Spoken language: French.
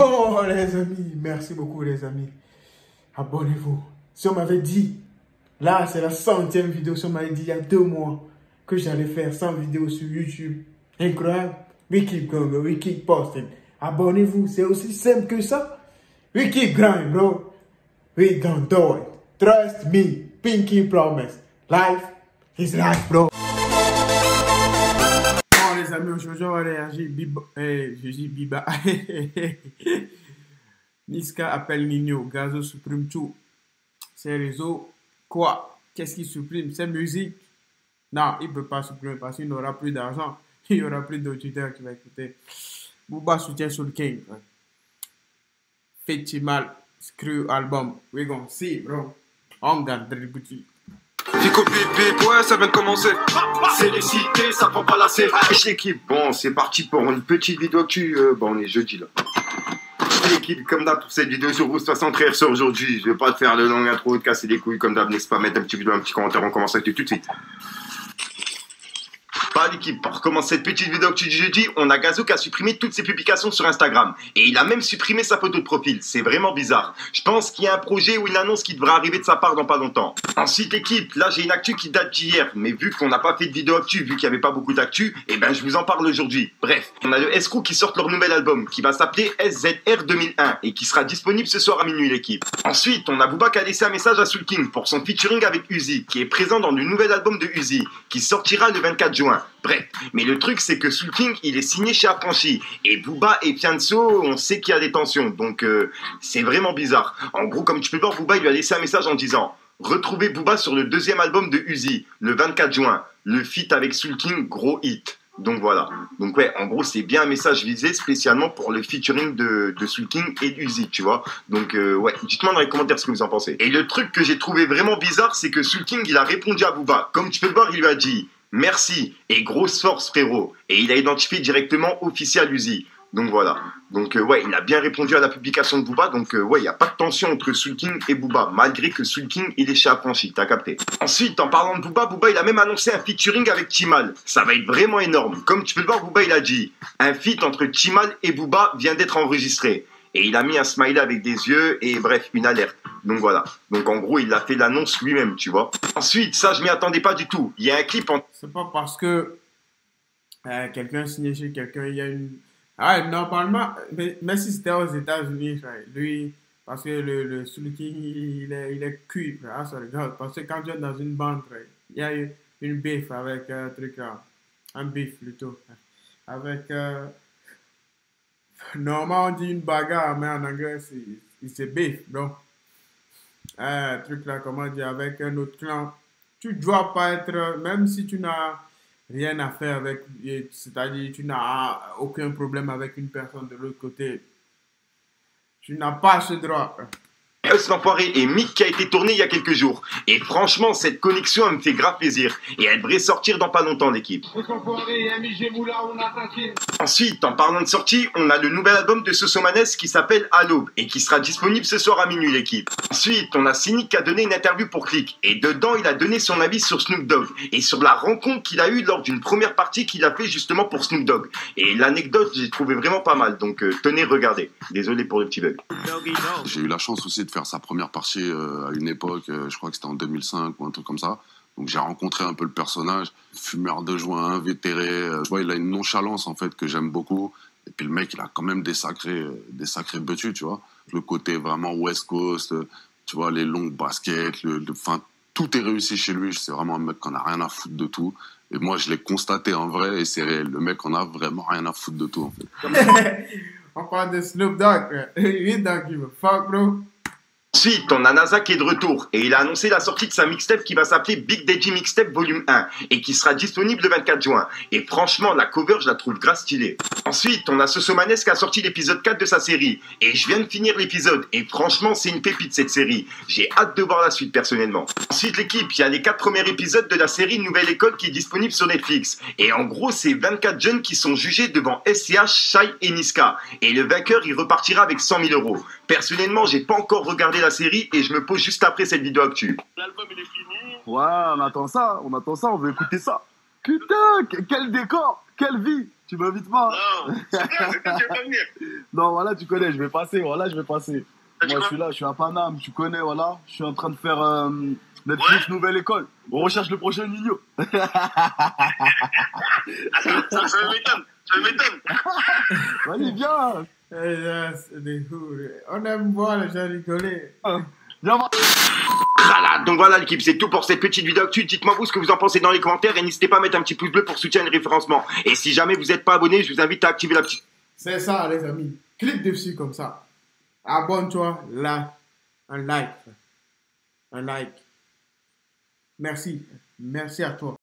Oh les amis, merci beaucoup les amis. Abonnez-vous. Si on m'avait dit, là c'est la 100e vidéo, si on m'avait dit il y a 2 mois que j'allais faire 100 vidéos sur YouTube. Incroyable. We keep going, we keep posting. Abonnez-vous, c'est aussi simple que ça. We keep grinding, bro. We don't do it. Trust me, Pinky promise. Life is life, bro. Bon les amis, aujourd'hui on va réagir. Je dis Biba. Niska appelle Nino, Gazo supprime tout. Ces réseaux, quoi? Qu'est-ce qu'il supprime? Ces musiques? Non, il ne peut pas supprimer parce qu'il n'aura plus d'argent. Il n'y aura plus d'auditeurs qui vont écouter. Booba soutient Soul King. Festival, Screw album. We gon' see, bro. On garde le boutique. Vico bip ouais, ça vient de commencer. C'est les cités, ça prend pas la C. L'équipe, bon, c'est parti pour une petite vidéo actu. Bon, on est jeudi là. L'équipe, comme d'hab, pour cette vidéo sur Rousse 63 sur aujourd'hui. Je vais pas te faire le long intro, te casser les couilles, comme d'hab, n'est-ce pas, mettre un petit vidéo, un petit commentaire, on commence avec tout de suite. Pas l'équipe, pour commencer cette petite vidéo que tu dis jeudi, on a Gazo qui a supprimé toutes ses publications sur Instagram. Et il a même supprimé sa photo de profil, c'est vraiment bizarre. Je pense qu'il y a un projet ou une annonce qui devrait arriver de sa part dans pas longtemps. Ensuite l'équipe, là j'ai une actu qui date d'hier, mais vu qu'on n'a pas fait de vidéo actu, vu qu'il n'y avait pas beaucoup d'actu, et ben je vous en parle aujourd'hui. Bref, on a le S-Crew qui sort leur nouvel album, qui va s'appeler SZR 2001, et qui sera disponible ce soir à minuit l'équipe. Ensuite, on a Booba qui a laissé un message à Soul King pour son featuring avec Uzi, qui est présent dans le nouvel album de Uzi, qui sortira le 24 juin. Bref, mais le truc c'est que Soul King il est signé chez Affranchi et Booba et Fianso on sait qu'il y a des tensions donc c'est vraiment bizarre. En gros comme tu peux voir Booba il lui a laissé un message en disant retrouvez Booba sur le deuxième album de Uzi le 24 juin, le feat avec Soul King gros hit. Donc voilà, donc ouais en gros c'est bien un message visé spécialement pour le featuring de Soul King et d'Uzi tu vois. Donc ouais dites-moi dans les commentaires ce que vous en pensez. Et le truc que j'ai trouvé vraiment bizarre c'est que Soul King il a répondu à Booba, comme tu peux le voir il lui a dit merci et grosse force frérot. Et il a identifié directement officiel Uzi. Donc voilà. Donc ouais, il a bien répondu à la publication de Booba. Donc ouais, il n'y a pas de tension entre Soul King et Booba. Malgré que Soul King, il est chez Affranchi. T'as capté. Ensuite, en parlant de Booba, Booba, il a même annoncé un featuring avec Timal. Ça va être vraiment énorme. Comme tu peux le voir, Booba, il a dit un feat entre Timal et Booba vient d'être enregistré. Et il a mis un smiley avec des yeux et bref, une alerte. Donc voilà. Donc en gros, il a fait l'annonce lui-même, tu vois. Ensuite, ça, je m'y attendais pas du tout. Il y a un clip en... C'est pas parce que quelqu'un signé chez quelqu'un, il y a une... Ah, normalement, mais si c'était aux États-Unis, lui, parce que le Soul King, il est cuit, ah, ça regarde. Parce que quand tu es dans une bande, il y a une beef avec un truc là. Un beef plutôt. Avec... normalement, on dit une bagarre, mais en anglais, c'est beef, donc. Un truc là, comment dire, avec un autre clan. Tu dois pas être, même si tu n'as rien à faire avec, c'est-à-dire tu n'as aucun problème avec une personne de l'autre côté, tu n'as pas ce droit. l'enfoiré et Mick qui a été tourné il y a quelques jours. Et franchement, cette connexion, elle me fait grave plaisir. Et elle devrait sortir dans pas longtemps, l'équipe. Ensuite, en parlant de sortie, on a le nouvel album de Sosomanes qui s'appelle À l'aube et qui sera disponible ce soir à minuit, l'équipe. Ensuite, on a Cynic qui a donné une interview pour Click. Et dedans, il a donné son avis sur Snoop Dogg et sur la rencontre qu'il a eue lors d'une première partie qu'il a fait justement pour Snoop Dogg. Et l'anecdote, j'ai trouvé vraiment pas mal. Donc, tenez, regardez. Désolé pour le petit bug. J'ai eu la chance aussi de faire sa première partie à une époque, je crois que c'était en 2005 ou un truc comme ça. Donc j'ai rencontré un peu le personnage, fumeur de joint, vétéré. Je vois, il a une nonchalance en fait que j'aime beaucoup. Et puis le mec, il a quand même des sacrés betus, tu vois. Le côté vraiment West Coast, tu vois, les longues baskets, enfin, tout est réussi chez lui. C'est vraiment un mec qu'on a rien à foutre de tout. Et moi, je l'ai constaté en vrai et c'est réel. Le mec, on a vraiment rien à foutre de tout en fait. On parle de Snoop Dogg, he don't give a fuck, bro. Ensuite, on a NASA qui est de retour et il a annoncé la sortie de sa mixtape qui va s'appeler Big Daddy Mixtape Volume 1 et qui sera disponible le 24 juin. Et franchement, la cover, je la trouve grave stylée. Ensuite, on a Sosomanes qui a sorti l'épisode 4 de sa série et je viens de finir l'épisode et franchement, c'est une pépite cette série. J'ai hâte de voir la suite personnellement. Ensuite, l'équipe, il y a les 4 premiers épisodes de la série Nouvelle École qui est disponible sur Netflix. Et en gros, c'est 24 jeunes qui sont jugés devant SCH, Shai et Niska. Et le vainqueur, il repartira avec 100 000 €. Personnellement, j'ai pas encore regardé la série et je me pose juste après cette vidéo actu. L'album il est fini. Ouais, on attend ça, on veut écouter ça. Putain, quel décor, quelle vie. Tu m'invites pas? Non, c'est bien, tu veux pas venir. Non, voilà, tu connais, je vais passer, voilà, je vais passer. Tu Moi, vois je suis là, je suis à Paname, tu connais, voilà. Je suis en train de faire Netflix Nouvelle École. On recherche le prochain Nino. Ça m'étonne, ça m'étonne. Vas-y, viens. C'est des fous. On aime voir les gens rigoler. Viens voir. Voilà, donc voilà l'équipe, c'est tout pour cette petite vidéo actu. Dites-moi vous ce que vous en pensez dans les commentaires et n'hésitez pas à mettre un petit pouce bleu pour soutenir le référencement. Et si jamais vous n'êtes pas abonné, je vous invite à activer la petite... C'est ça, les amis. Clique dessus comme ça. Abonne-toi, là. Un like. Un like. Merci. Merci à toi.